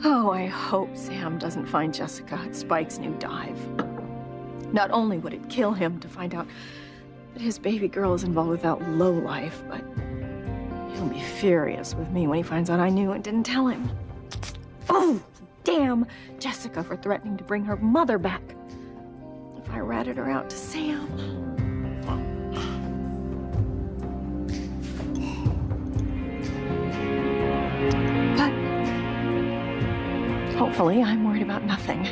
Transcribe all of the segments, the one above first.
Oh, I hope Sam doesn't find Jessica at Spike's new dive. Not only would it kill him to find out that his baby girl is involved with that lowlife, but he'll be furious with me when he finds out I knew and didn't tell him. Oh, damn Jessica for threatening to bring her mother back. If I ratted her out to Sam. But hopefully I'm worried about nothing.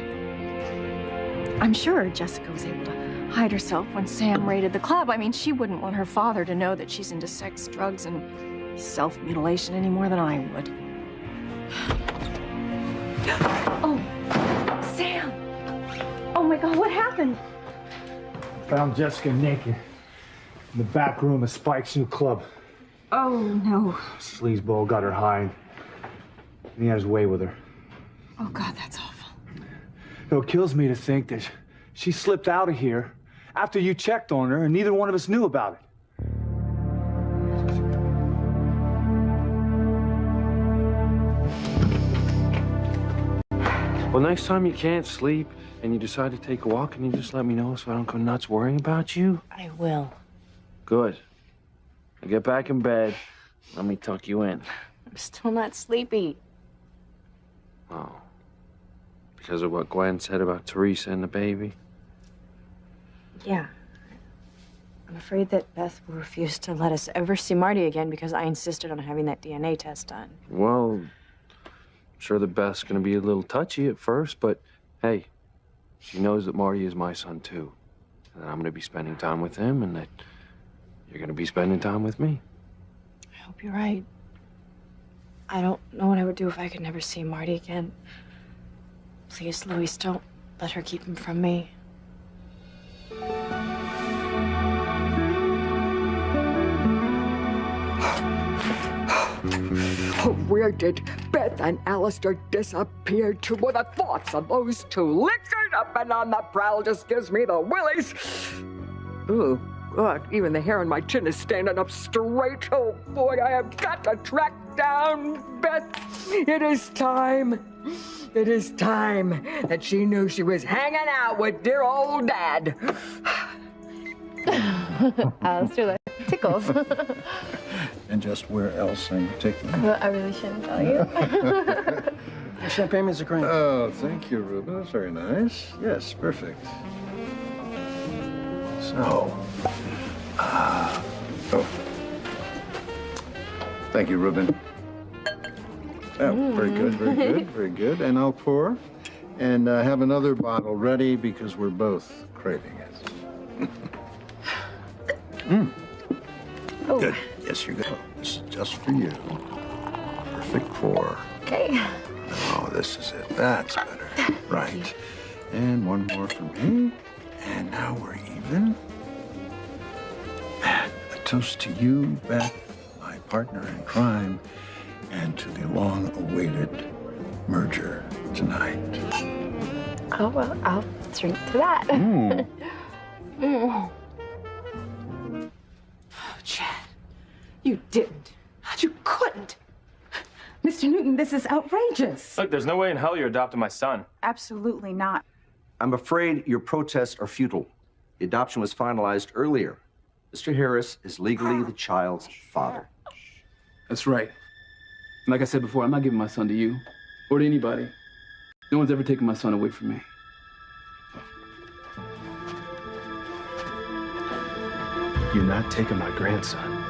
I'm sure Jessica was able to hide herself when Sam raided the club. I mean, she wouldn't want her father to know that she's into sex, drugs, and self-mutilation any more than I would. Oh, Sam! Oh my God, what happened? Found Jessica naked in the back room of Spike's new club. Oh, no. Sleazeball got her high, and he had his way with her. Oh, God, that's awful. It kills me to think that she slipped out of here after you checked on her, and neither one of us knew about it. Well, next time you can't sleep and you decide to take a walk, can you just let me know so I don't go nuts worrying about you? I will. Good. Now get back in bed. Let me tuck you in. I'm still not sleepy. Oh. Because of what Gwen said about Teresa and the baby? Yeah. I'm afraid that Beth will refuse to let us ever see Marty again because I insisted on having that DNA test done. Well, I'm sure that Beth's gonna be a little touchy at first, but hey, she knows that Marty is my son too. And that I'm gonna be spending time with him and that you're gonna be spending time with me. I hope you're right. I don't know what I would do if I could never see Marty again. Please, Louise, don't let her keep him from me. Oh, where did Beth and Alistair disappear to? Well, the thoughts of those two liquored up and on the prowl just gives me the willies. Ooh, God, even the hair on my chin is standing up straight. Oh, boy, I have got to track down Beth. It is time. It is time that she knew she was hanging out with dear old Dad. Alistair, that tickles. And just where else in particular? Well, I really shouldn't tell you. Champagne, Mr. Crane. Oh, thank you, Ruben. That's very nice. Yes, perfect. So, oh. Thank you, Ruben. Oh, very good, very good, very good. And I'll pour and have another bottle ready because we're both craving it. Oh. Good. Yes, you go. This is just for you. Perfect pour. Okay. Oh, this is it. That's better. Right. And one more for me. And now we're even. And a toast to you, Beth, my partner in crime, and to the long-awaited merger tonight. Oh, well, I'll drink to that. Oh, Chad, you didn't. You couldn't. Mr. Newton, this is outrageous. Look, there's no way in hell you're adopting my son. Absolutely not. I'm afraid your protests are futile. The adoption was finalized earlier. Mr. Harris is legally the child's father. That's right. Like I said before, I'm not giving my son to you or to anybody. No one's ever taken my son away from me. You're not taking my grandson.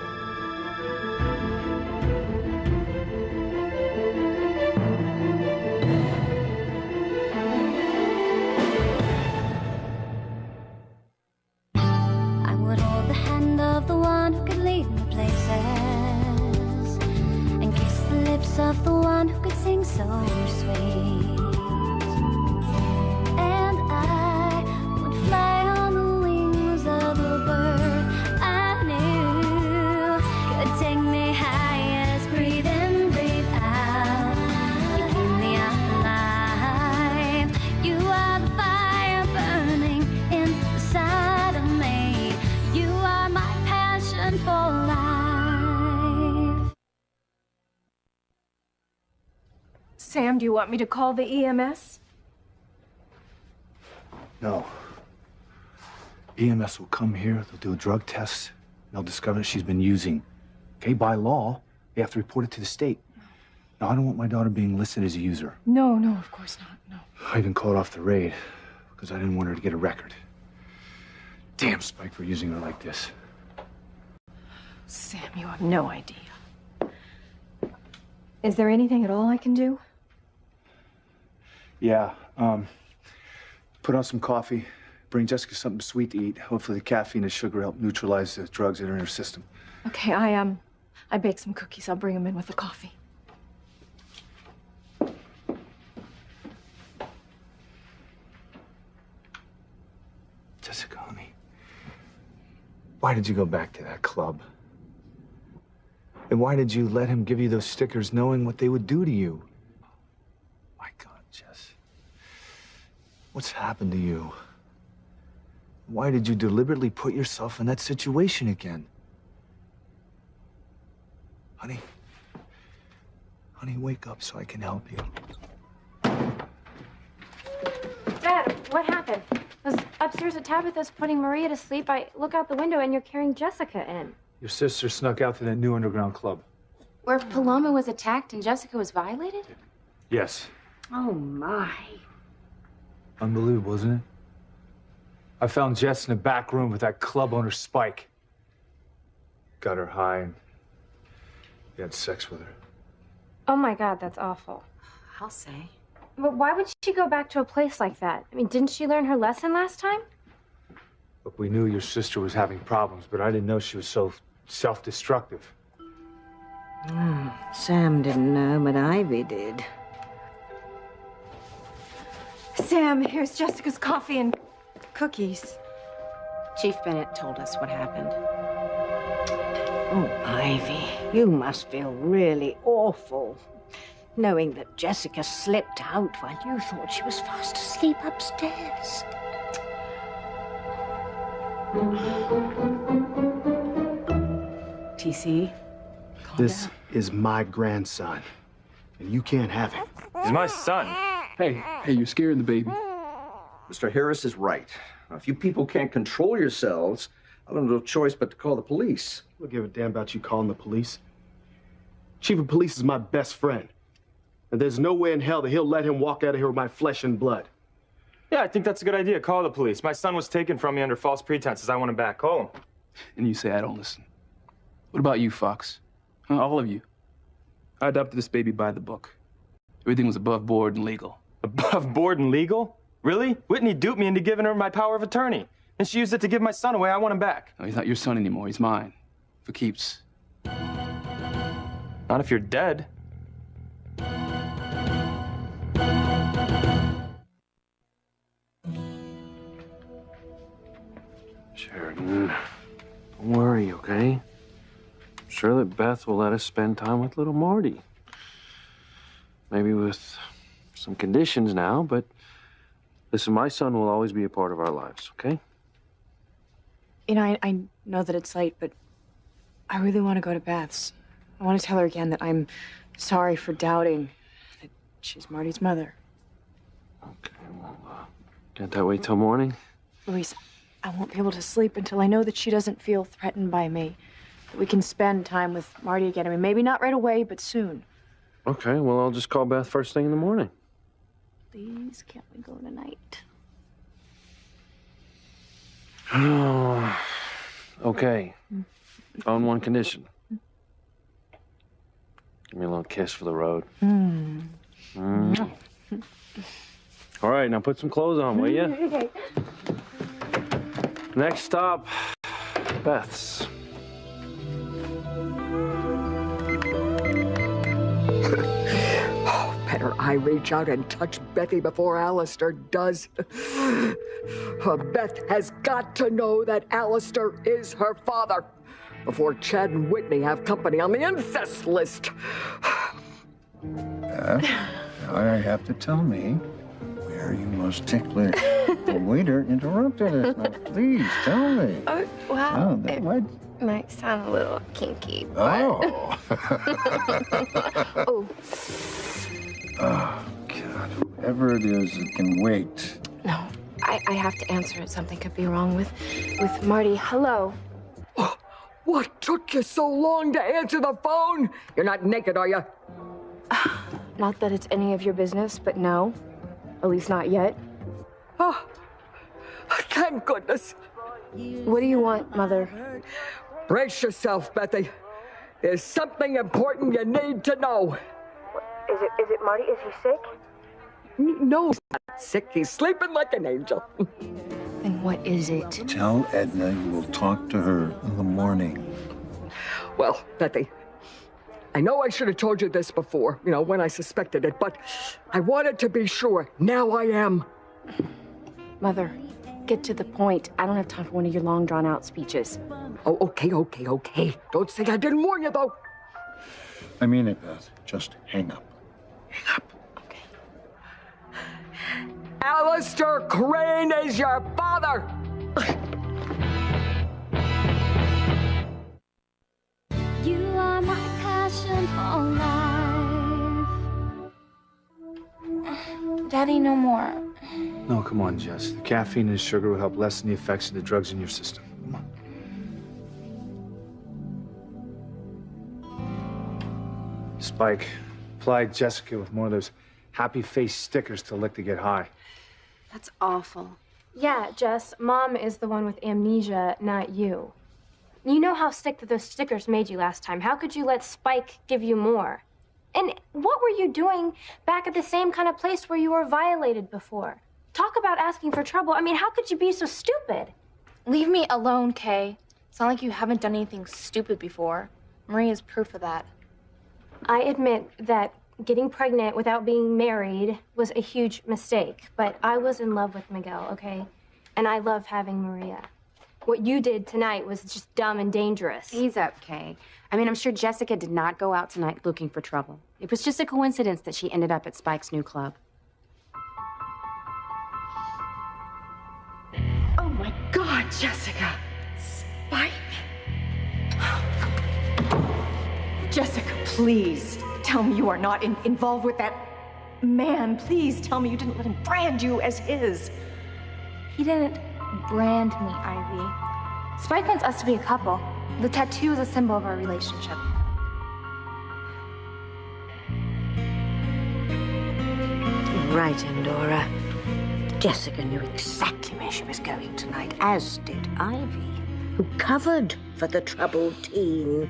I would hold the hand of the one who could lead me places and kiss the lips of the one who could sing so sweet. And I would fly on the wings of a bird I knew could take me highest. Breathe in, breathe out. You keep me alive. You are the fire burning inside of me. You are my passion for life. Sam, do you want me to call the EMS? No. EMS will come here, they'll do a drug test, and they'll discover that she's been using. Okay, by law, they have to report it to the state. Now, I don't want my daughter being listed as a user. No, no, of course not, no. I even called off the raid because I didn't want her to get a record. Damn Spike for using her like this. Sam, you have no idea. Is there anything at all I can do? Yeah, put on some coffee, bring Jessica something sweet to eat. Hopefully the caffeine and sugar help neutralize the drugs that are in her system. Okay, I baked some cookies. I'll bring them in with the coffee. Jessica, honey, why did you go back to that club? And why did you let him give you those stickers knowing what they would do to you? My God, Jess. What's happened to you? Why did you deliberately put yourself in that situation again? Honey, wake up so I can help you. Dad, what happened? I was upstairs at Tabitha's putting Maria to sleep. I look out the window and you're carrying Jessica in. Your sister snuck out to that new underground club. Where Paloma was attacked and Jessica was violated? Yes. Oh, my. Unbelievable, isn't it? I found Jess in the back room with that club owner, Spike. Got her high and he had sex with her. Oh, my God, that's awful. I'll say. But why would she go back to a place like that? I mean, didn't she learn her lesson last time? Look, we knew your sister was having problems, but I didn't know she was so self-destructive. Sam didn't know, but Ivy did. Sam, here's Jessica's coffee and cookies. Chief Bennett told us what happened. Oh, Ivy, you must feel really awful, knowing that Jessica slipped out while you thought she was fast asleep upstairs. TC, This is my grandson, and you can't have him. He's my son. Hey, you're scaring the baby. Mr. Harris is right. Now, if you people can't control yourselves, I don't have no choice but to call the police. I don't give a damn about you calling the police. Chief of police is my best friend. And there's no way in hell that he'll let him walk out of here with my flesh and blood. Yeah, I think that's a good idea. Call the police. My son was taken from me under false pretenses. I want him back. Call him. And you say I don't listen. What about you, Fox? Huh, all of you. I adopted this baby by the book. Everything was above board and legal. Above board and legal? Really? Whitney duped me into giving her my power of attorney. And she used it to give my son away. I want him back. No, he's not your son anymore. He's mine. For keeps. Not if you're dead. Sheridan, don't worry, okay? I'm sure that Beth will let us spend time with little Marty. Maybe with some conditions now, but listen, my son will always be a part of our lives, okay? You know, I know that it's late, but I really want to go to Beth's. I want to tell her again that I'm sorry for doubting that she's Marty's mother. Okay, well, can't that wait till morning? Luis, I won't be able to sleep until I know that she doesn't feel threatened by me. That we can spend time with Marty again. I mean, maybe not right away, but soon. Okay, well, I'll just call Beth first thing in the morning. Please, can't we go tonight? Okay. On one condition. Give me a little kiss for the road. All right, now put some clothes on, will you? Okay. Next stop, Beth's. Better I reach out and touch Bethy before Alistair does. Beth has got to know that Alistair is her father before Chad and Whitney have company on the incest list. Now you have to tell me where you most ticklish. The waiter interrupted us. Now, please tell me. Oh, well, Oh, it what? might sound a little kinky, but... Oh. Oh. Oh, God. Whoever it is, it can wait. No, I have to answer it. Something could be wrong with Marty. Hello. What took you so long to answer the phone? You're not naked, are you? Not that it's any of your business, but no. At least not yet. Oh, thank goodness. What do you want, Mother? Brace yourself, Bethy. There's something important you need to know. Is it Marty? Is he sick? No, he's not sick. He's sleeping like an angel. Then what is it? Tell Edna you will talk to her in the morning. Well, Bethy, I know I should have told you this before, when I suspected it, but I wanted to be sure. Now I am. Mother, get to the point. I don't have time for one of your long, drawn-out speeches. Oh, okay. Don't say I didn't warn you, though. I mean it, Beth. Just hang up. Hang up. Okay. Alistair Crane is your father! You are my passion for life. Daddy, no more. No, come on, Jess. The caffeine and sugar will help lessen the effects of the drugs in your system. Come on. Spike, plied Jessica with more of those happy face stickers to lick to get high. That's awful. Yeah, Jess, Mom is the one with amnesia, not you. You know how sick that those stickers made you last time. How could you let Spike give you more? And what were you doing back at the same kind of place where you were violated before? Talk about asking for trouble. I mean, how could you be so stupid? Leave me alone, Kay. It's not like you haven't done anything stupid before. Maria's proof of that. I admit that getting pregnant without being married was a huge mistake, but I was in love with Miguel, okay? And I love having Maria. What you did tonight was just dumb and dangerous. He's okay. I mean, I'm sure Jessica did not go out tonight looking for trouble. It was just a coincidence that she ended up at Spike's new club. Oh, my God, Jessica. Spike? Jessica, please tell me you are not involved with that man. Please tell me you didn't let him brand you as his. He didn't brand me, Ivy. Spike wants us to be a couple. The tattoo is a symbol of our relationship. Right, Endora. Jessica knew exactly where she was going tonight, as did Ivy, who covered for the troubled teen.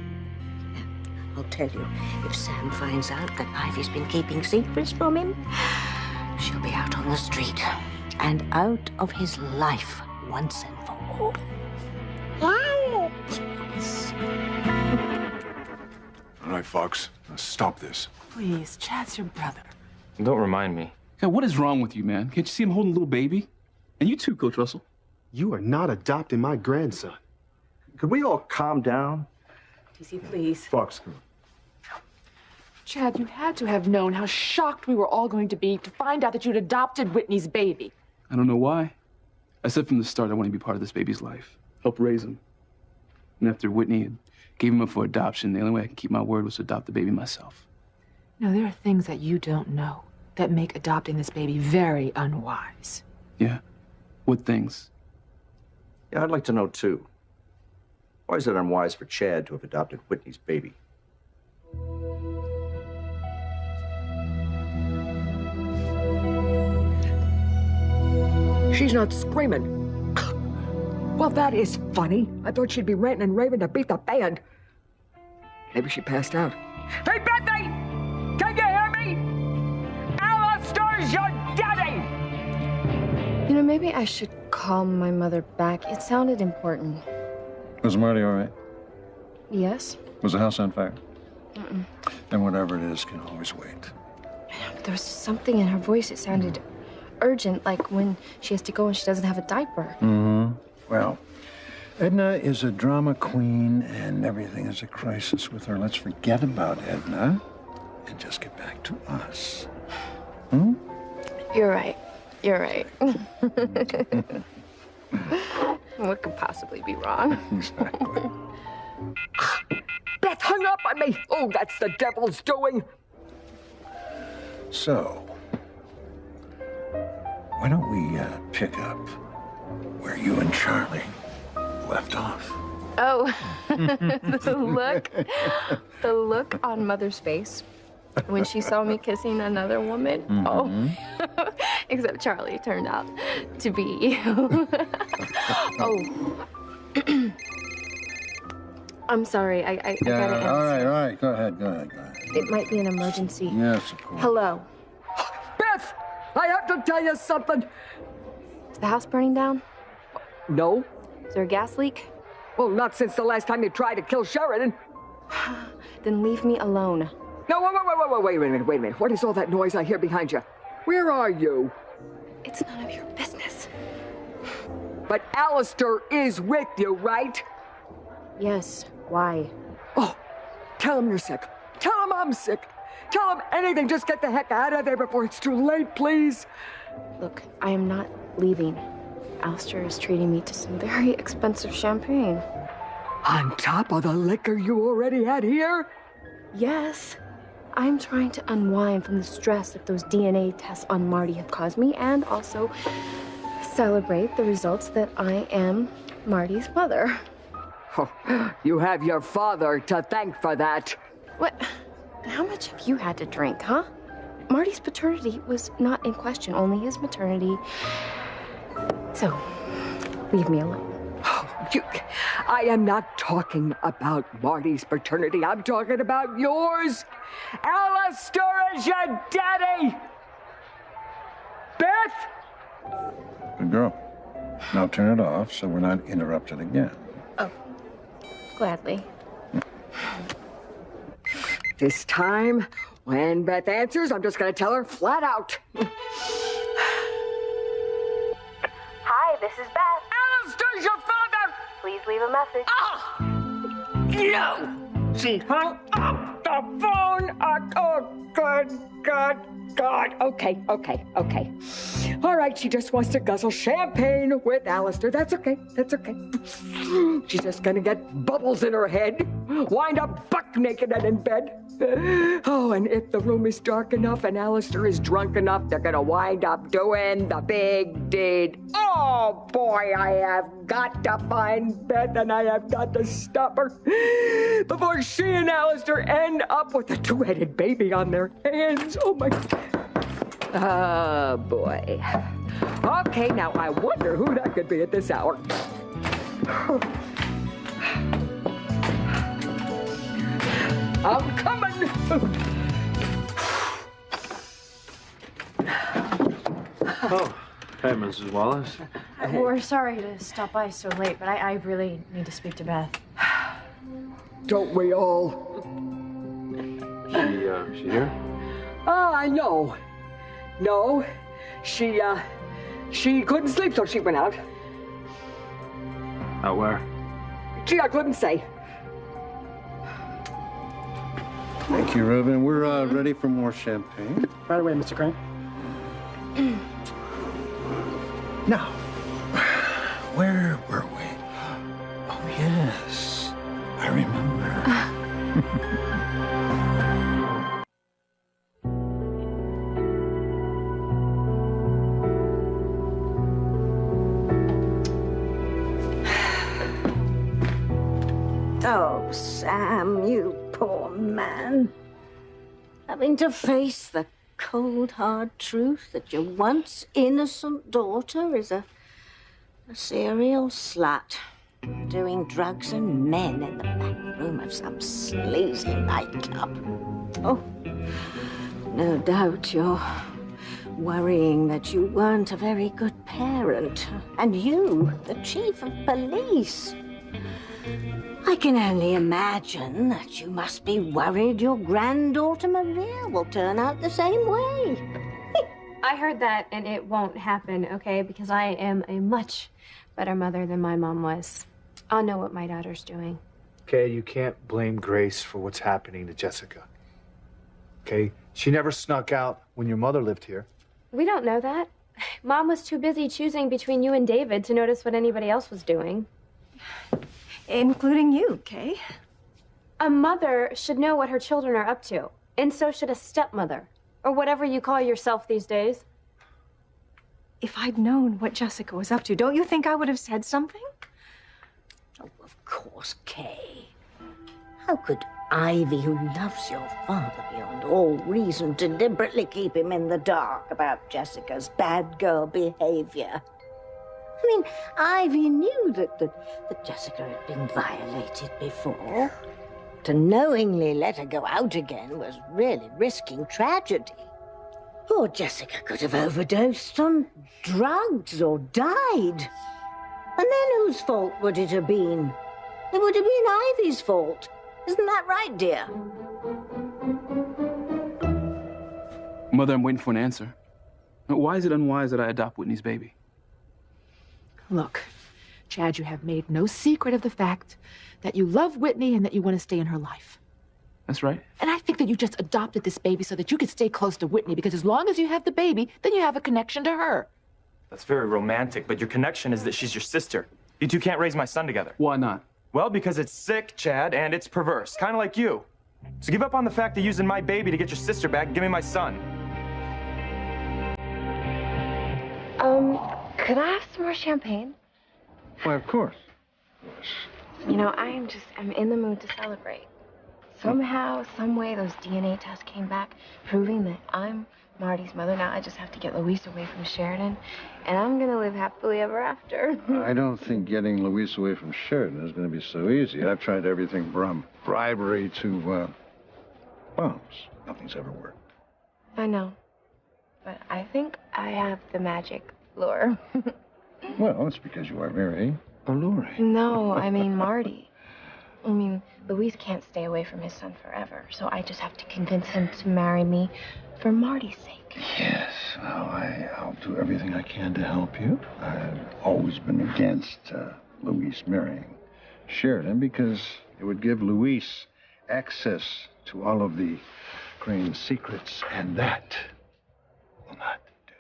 I'll tell you, if Sam finds out that Ivy's been keeping secrets from him, she'll be out on the street and out of his life once and for all. Yes. All right, Fox, now stop this. Please, Chad's your brother. Don't remind me. God, what is wrong with you, man? Can't you see him holding a little baby? And you too, Coach Russell. You are not adopting my grandson. Could we all calm down? TC, please. Fox, come on. Chad, you had to have known how shocked we were all going to be to find out that you'd adopted Whitney's baby. I don't know why. I said from the start I want to be part of this baby's life. Help raise him. And after Whitney had gave him up for adoption, the only way I could keep my word was to adopt the baby myself. Now, there are things that you don't know that make adopting this baby very unwise. Yeah? What things? Yeah, I'd like to know, too. Why is it unwise for Chad to have adopted Whitney's baby? She's not screaming. Well, that is funny. I thought she'd be ranting and raving to beat the band. Maybe she passed out. Hey, Bethy! Can you hear me? Alistair's your daddy! You know, maybe I should call my mother back. It sounded important. Was Marty all right? Yes? Was the house on fire? Mm-mm. Then whatever it is can always wait. There was something in her voice. It sounded urgent, like when she has to go and she doesn't have a diaper. Mm-hmm. Well, Edna is a drama queen, and everything is a crisis with her. Let's forget about Edna and just get back to us. Hmm? You're right. You're right. What could possibly be wrong? Exactly. Beth hung up on me. Oh, that's the devil's doing. So, why don't we pick up where you and Charlie left off? Oh, the look on Mother's face when she saw me kissing another woman. Mm-hmm. Oh, except Charlie turned out to be you. Oh. I'm sorry, I gotta answer. All right. Go ahead. It might be an emergency. Yes, of course. Hello. Beth, I have to tell you something. Is the house burning down? No. Is there a gas leak? Well, not since the last time you tried to kill Sheridan. Then leave me alone. No, wait a minute. What is all that noise I hear behind you? Where are you? It's none of your business. But Alistair is with you, right? Yes. Why? Oh, tell him you're sick. Tell him I'm sick. Tell him anything. Just get the heck out of there before it's too late, please. Look, I am not leaving. Alistair is treating me to some very expensive champagne. On top of the liquor you already had here? Yes. I'm trying to unwind from the stress that those DNA tests on Marty have caused me, and also celebrate the results that I am Marty's mother. Oh, you have your father to thank for that. What? How much have you had to drink, huh? Marty's paternity was not in question, only his maternity. So, leave me alone. I am not talking about Marty's paternity. I'm talking about yours. Alistair is your daddy. Beth? Good girl. Now turn it off so we're not interrupted again. Oh, gladly. This time, when Beth answers, I'm just going to tell her flat out. Hi, this is Beth. Alistair's your father! Please leave a message. No! She hung up the phone. Oh, God. Okay. All right, she just wants to guzzle champagne with Alistair. That's okay. She's just gonna get bubbles in her head, wind up buck naked and in bed. Oh, and if the room is dark enough and Alistair is drunk enough, they're gonna wind up doing the big deed. Oh, boy, I have got to find Beth, and I have got to stop her before she and Alistair end up with a two-headed baby on their hands. Oh, my God. Oh, boy. Okay, now I wonder who that could be at this hour. I'm coming! Oh, hey, Mrs. Wallace. We're sorry to stop by so late, but I really need to speak to Beth. Don't we all? She here? Oh, I know. No, she couldn't sleep, so she went out. Out where? Gee, I couldn't say. Thank you, Reuben. We're ready for more champagne. Right away, Mr. Crane. Now, where were we? Oh, yes. I remember. Oh, Sam, you poor man. Having to face the cold, hard truth that your once innocent daughter is a serial slut, doing drugs and men in the back room of some sleazy nightclub. Oh, no doubt you're worrying that you weren't a very good parent, and you, the chief of police. I can only imagine that you must be worried your granddaughter Maria will turn out the same way. I heard that, and it won't happen, okay? Because I am a much better mother than my mom was. I'll know what my daughter's doing. Okay, you can't blame Grace for what's happening to Jessica. Okay? She never snuck out when your mother lived here. We don't know that. Mom was too busy choosing between you and David to notice what anybody else was doing. Including you, Kay. A mother should know what her children are up to, and so should a stepmother. Or whatever you call yourself these days. If I'd known what Jessica was up to, don't you think I would have said something? Oh, of course, Kay. How could Ivy, who loves your father beyond all reason, deliberately keep him in the dark about Jessica's bad girl behavior? I mean, Ivy knew that Jessica had been violated before. To knowingly let her go out again was really risking tragedy. Poor Jessica could have overdosed on drugs or died. And then whose fault would it have been? It would have been Ivy's fault. Isn't that right, dear? Mother, I'm waiting for an answer. Why is it unwise that I adopt Whitney's baby? Look, Chad, you have made no secret of the fact that you love Whitney and that you want to stay in her life. That's right. And I think that you just adopted this baby so that you could stay close to Whitney, because as long as you have the baby, then you have a connection to her. That's very romantic, but your connection is that she's your sister. You two can't raise my son together. Why not? Well, because it's sick, Chad, and it's perverse, kind of like you. So give up on the fact of using my baby to get your sister back and give me my son. Could I have some more champagne? Why, of course. You know, I'm in the mood to celebrate. Somehow, some way, those DNA tests came back proving that I'm Marty's mother. Now I just have to get Luis away from Sheridan, and I'm gonna live happily ever after. I don't think getting Luis away from Sheridan is going to be so easy. I've tried everything from bribery to, bombs. Nothing's ever worked. I know, but I think I have the magic lure. Well, it's because you are very alluring. No, I mean Marty. I mean, Luis can't stay away from his son forever, so I just have to convince him to marry me for Marty's sake. Yes, well, I'll do everything I can to help you. I've always been against Luis marrying Sheridan because it would give Luis access to all of the Crane's secrets, and that will not do.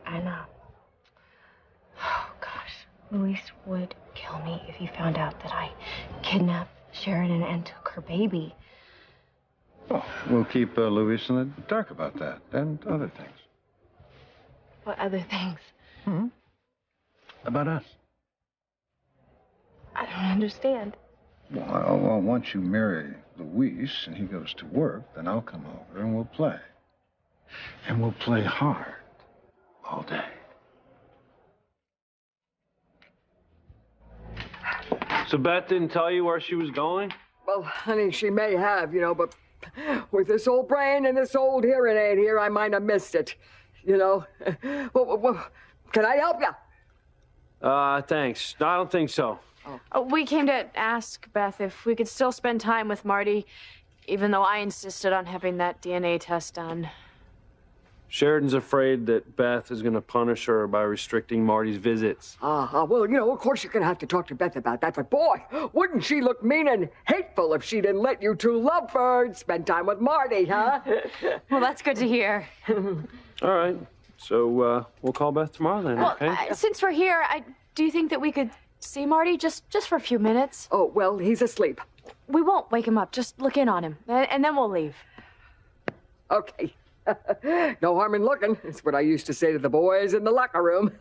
I know. Oh, gosh. Luis would kill me if he found out that I kidnapped Sheridan and took her baby. Well, we'll keep Luis in the dark about that and other things. What other things? About us. I don't understand. Well, once you marry Luis and he goes to work, then I'll come over and we'll play. And we'll play hard all day. So Beth didn't tell you where she was going? Well, honey, she may have, but with this old brain and this old hearing aid here, I might have missed it, Well, can I help you? Thanks. No, I don't think so. We came to ask Beth if we could still spend time with Marty, even though I insisted on having that DNA test done. Sheridan's afraid that Beth is going to punish her by restricting Marty's visits. Well, of course you're going to have to talk to Beth about that, but boy, wouldn't she look mean and hateful if she didn't let you two lovebirds spend time with Marty, huh? Well, that's good to hear. All right. So we'll call Beth tomorrow then, okay? Since we're here, do you think that we could see Marty just for a few minutes? Oh, well, he's asleep. We won't wake him up. Just look in on him, and then we'll leave. Okay. No harm in looking. It's what I used to say to the boys in the locker room.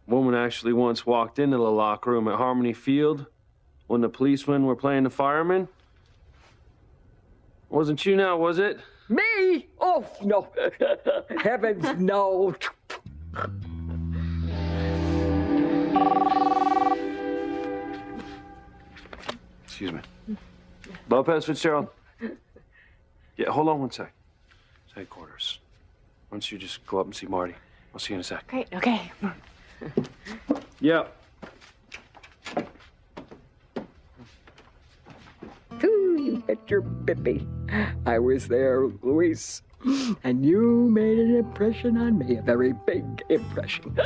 Woman actually once walked into the locker room at Harmony Field when the policemen were playing the firemen. Wasn't you now, was it? Me? Oh, no. Heavens, no. Excuse me. Lopez Fitzgerald. Yeah, hold on one sec. It's headquarters. Why don't you just go up and see Marty? I'll see you in a sec. Great, okay. Yeah. Ooh, you hit your bippy. I was there, Luis. And you made an impression on me, a very big impression.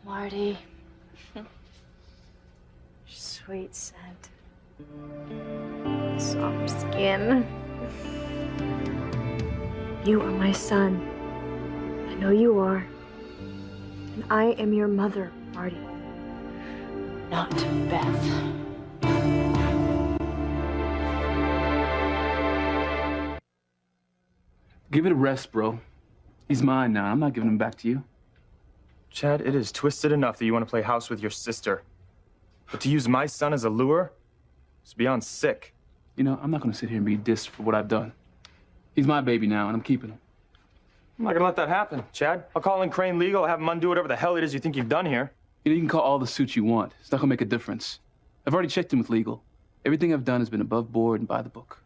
Marty. Sweet scent. Soft skin. You are my son. I know you are. And I am your mother, Marty. Not Beth. Give it a rest, bro. He's mine now. I'm not giving him back to you. Chad, it is twisted enough that you want to play house with your sister. But to use my son as a lure is beyond sick. You know, I'm not going to sit here and be dissed for what I've done. He's my baby now, and I'm keeping him. I'm not going to let that happen, Chad. I'll call in Crane Legal, have him undo whatever the hell it is you think you've done here. You know, you can call all the suits you want. It's not going to make a difference. I've already checked in with legal. Everything I've done has been above board and by the book.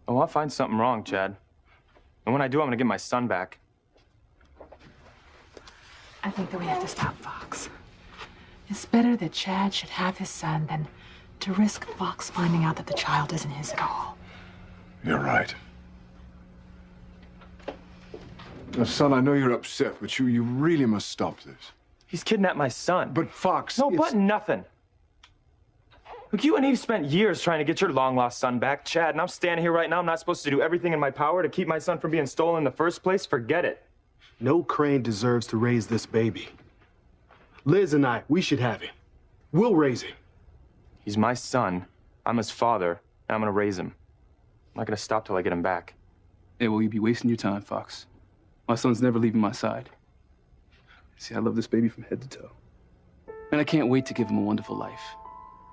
Oh, I'll find something wrong, Chad. And when I do, I'm going to get my son back. I think that we have to stop Fox. It's better that Chad should have his son than to risk Fox finding out that the child isn't his at all. You're right. Now, son, I know you're upset, but you really must stop this. He's kidnapped my son. But Fox, No, but nothing. Look, you and Eve spent years trying to get your long-lost son back, Chad, and I'm standing here right now. I'm not supposed to do everything in my power to keep my son from being stolen in the first place? Forget it. No Crane deserves to raise this baby. Liz and I, we should have him. We'll raise him. He's my son. I'm his father, and I'm gonna raise him. I'm not gonna stop till I get him back. Yeah, well, you'd be wasting your time, Fox. My son's never leaving my side. See, I love this baby from head to toe. And I can't wait to give him a wonderful life.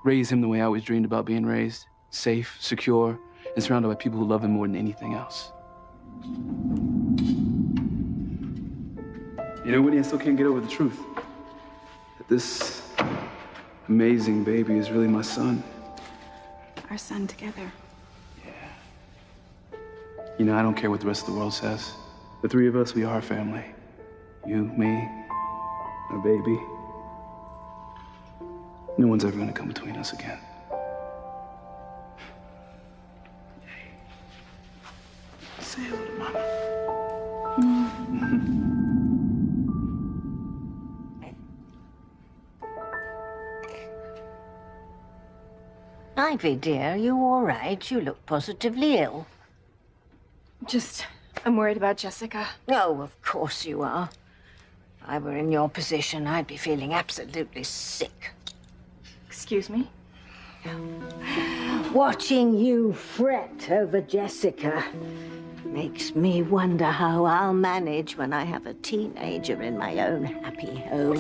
Raise him the way I always dreamed about being raised. Safe, secure, and surrounded by people who love him more than anything else. You know, Whitney, I still can't get over the truth. That this amazing baby is really my son. Our son together. You know, I don't care what the rest of the world says. The three of us, we are a family. You, me, our baby. No one's ever gonna come between us again. Say hello to Mama. Ivy, dear, are you all right? You look positively ill. I'm worried about Jessica. Oh, of course you are. If I were in your position, I'd be feeling absolutely sick. Excuse me? Watching you fret over Jessica makes me wonder how I'll manage when I have a teenager in my own happy home.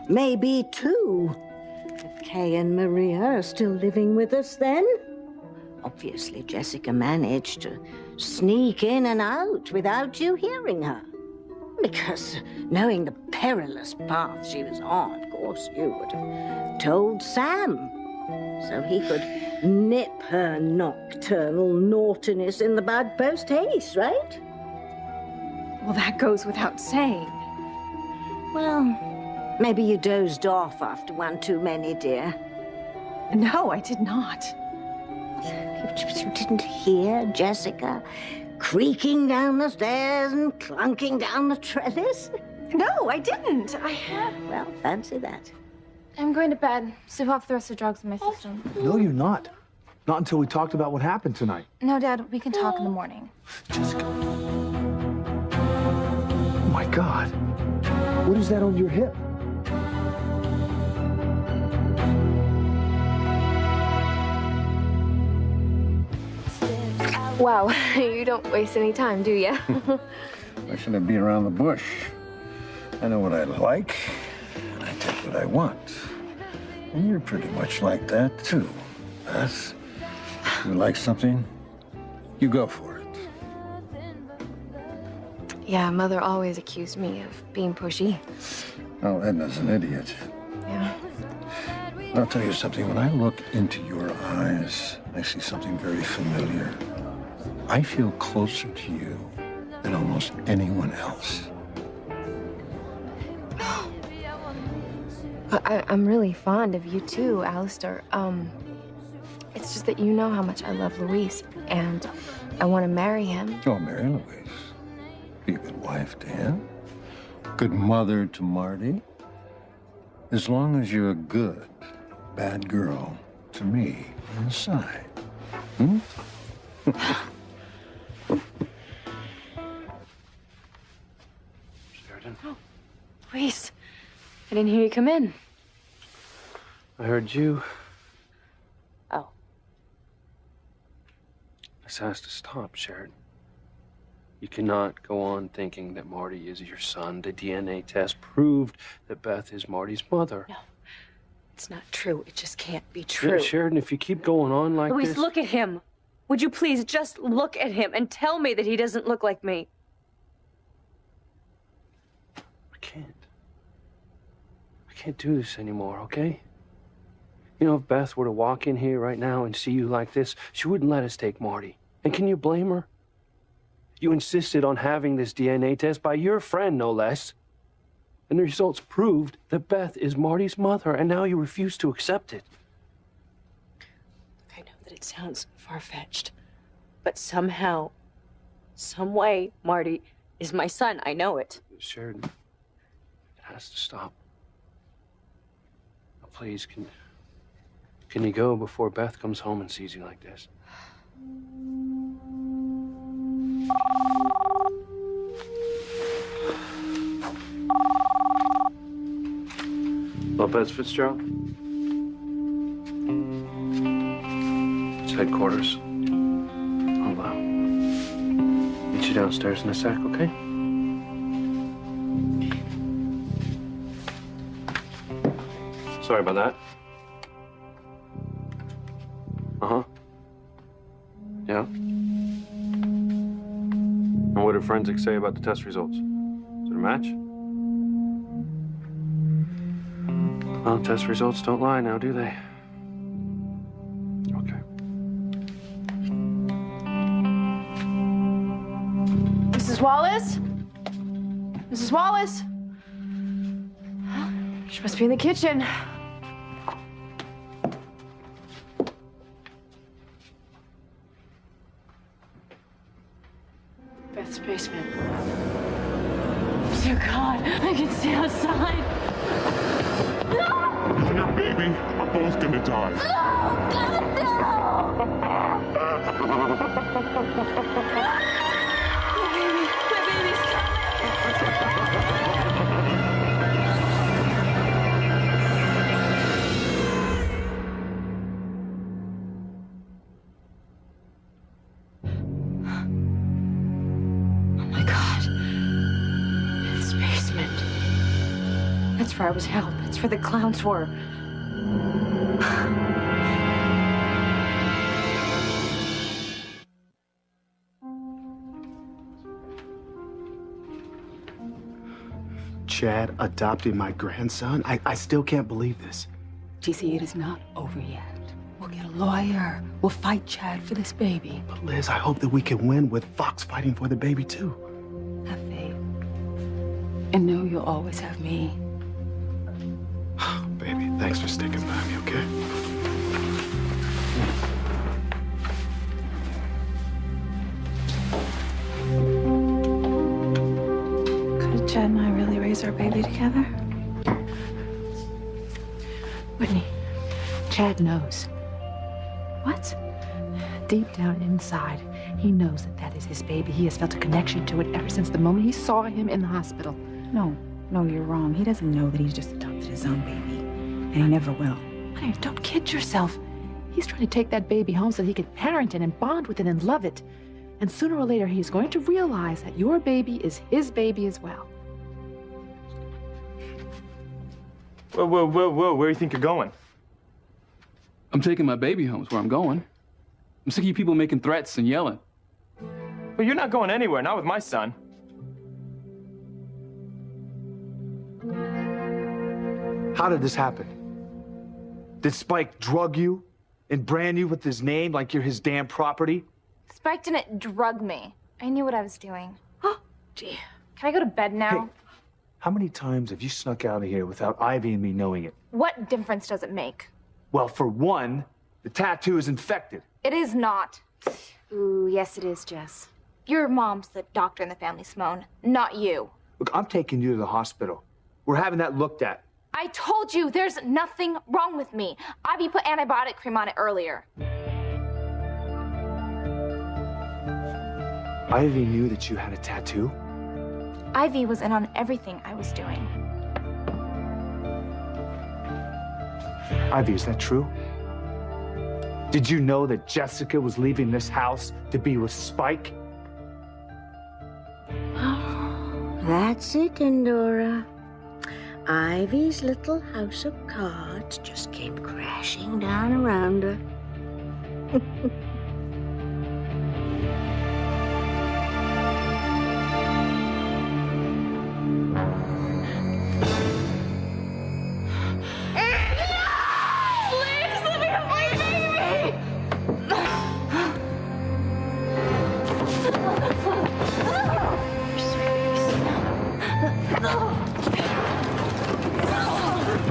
Maybe two. If Kay and Maria are still living with us then. Obviously, Jessica managed to sneak in and out without you hearing her. Because knowing the perilous path she was on, of course, you would have told Sam. So he could nip her nocturnal naughtiness in the bud post-haste, right? Well, that goes without saying. Well, maybe you dozed off after one too many, dear. No, I did not. You didn't hear Jessica creaking down the stairs and clunking down the trellis? No, I didn't. Well, fancy that. I'm going to bed. Sleep off the rest of the drugs in my system. No, you're not. Not until we talked about what happened tonight. No, Dad, we can talk in the morning. Jessica. Oh, my God. What is that on your hip? Wow, you don't waste any time, do you? Why should I be around the bush? I know what I like, and I take what I want. And you're pretty much like that, too, Beth. You like something, you go for it. Yeah, Mother always accused me of being pushy. Oh, Edna's an idiot. Yeah. I'll tell you something. When I look into your eyes, I see something very familiar. I feel closer to you than almost anyone else. I'm really fond of you too, Alistair. It's just that you know how much I love Luis, and I want to marry him. Oh, marry Luis. Be a good wife to him. Good mother to Marty. As long as you're a good, bad girl to me on the side. Hmm? Luis, I didn't hear you come in. I heard you. Oh. This has to stop, Sharon. You cannot go on thinking that Marty is your son. The DNA test proved that Beth is Marty's mother. No, it's not true. It just can't be Yeah, true. Sheridan, if you keep going on like Louise, this... look at him. Would you please just look at him and tell me that he doesn't look like me? I can't do this anymore, okay? You know, if Beth were to walk in here right now and see you like this, she wouldn't let us take Marty. And can you blame her? You insisted on having this DNA test by your friend, no less. And the results proved that Beth is Marty's mother, and now you refuse to accept it. I know that it sounds far-fetched, but somehow, some way, Marty is my son. I know it. Sheridan, it has to stop. Now, please, can you go before Beth comes home and sees you like this? Lopez Fitzgerald? It's headquarters. I'll meet you downstairs in a sec, okay? Sorry about that. Uh-huh. Yeah? And what did forensics say about the test results? Is it a match? Well, test results don't lie now, do they? Okay. Mrs. Wallace? Mrs. Wallace? She must be in the kitchen. Beth's basement. Dear God, I can stay outside. You and your baby are both gonna die. Oh my God. It's basement. That's where I was held. That's where the clowns were. Chad adopted my grandson? I still can't believe this. TC, it is not over yet. We'll get a lawyer. We'll fight Chad for this baby. But Liz, I hope that we can win with Fox fighting for the baby too. Have faith. And know you'll always have me. Baby, thanks for sticking by me, okay? Could Chad and I really raise our baby together? Whitney, Chad knows. What? Deep down inside, he knows that that is his baby. He has felt a connection to it ever since the moment he saw him in the hospital. No, you're wrong. He doesn't know that he's just adopted his own baby. And he never will. Honey, don't kid yourself. He's trying to take that baby home so that he can parent it and bond with it and love it. And sooner or later, he's going to realize that your baby is his baby as well. Whoa, where do you think you're going? I'm taking my baby home is where I'm going. I'm sick of you people making threats and yelling. Well, you're not going anywhere, not with my son. How did this happen? Did Spike drug you and brand you with his name like you're his damn property? Spike didn't drug me. I knew what I was doing. Oh, gee. Can I go to bed now? Hey, how many times have you snuck out of here without Ivy and me knowing it? What difference does it make? Well, for one, the tattoo is infected. It is not. Ooh, yes it is, Jess. Your mom's the doctor in the family, Simone, not you. Look, I'm taking you to the hospital. We're having that looked at. I told you there's nothing wrong with me. Ivy put antibiotic cream on it earlier. Ivy knew that you had a tattoo? Ivy was in on everything I was doing. Ivy, is that true? Did you know that Jessica was leaving this house to be with Spike? That's it, Endora. Ivy's little house of cards just came crashing down around her.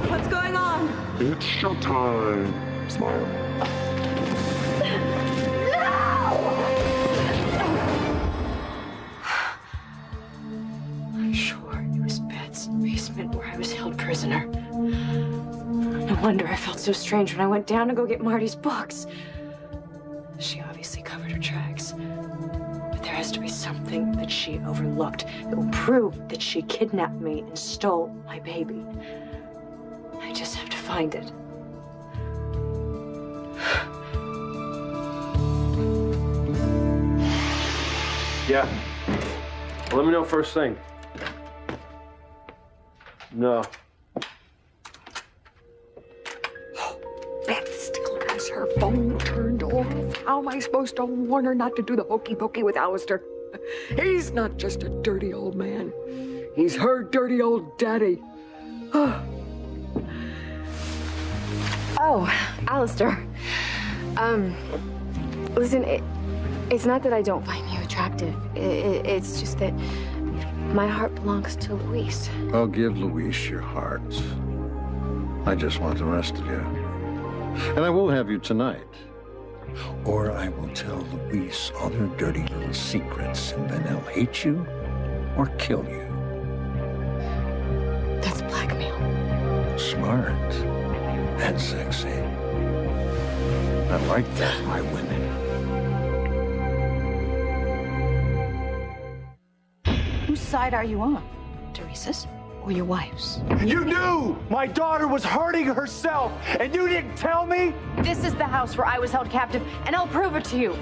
What's going on? It's showtime. Smile. I'm sure it was Beth's basement where I was held prisoner. No wonder I felt so strange when I went down to go get Marty's books. She obviously covered her tracks. But there has to be something that she overlooked that will prove that she kidnapped me and stole my baby. I just have to find it. Yeah. Well, let me know first thing. No. Beth still has her phone turned off. How am I supposed to warn her not to do the hokey pokey with Alistair? He's not just a dirty old man. He's her dirty old daddy. Oh, Alistair. Listen, it's not that I don't find you attractive. It's just that my heart belongs to Luis. I'll give Luis your heart. I just want the rest of you. And I will have you tonight. Or I will tell Luis all her dirty little secrets, and then he'll hate you or kill you. That's blackmail. Smart. And sexy. I like that, my women. Whose side are you on? Teresa's or your wife's? You knew my daughter was hurting herself, and you didn't tell me? This is the house where I was held captive, and I'll prove it to you.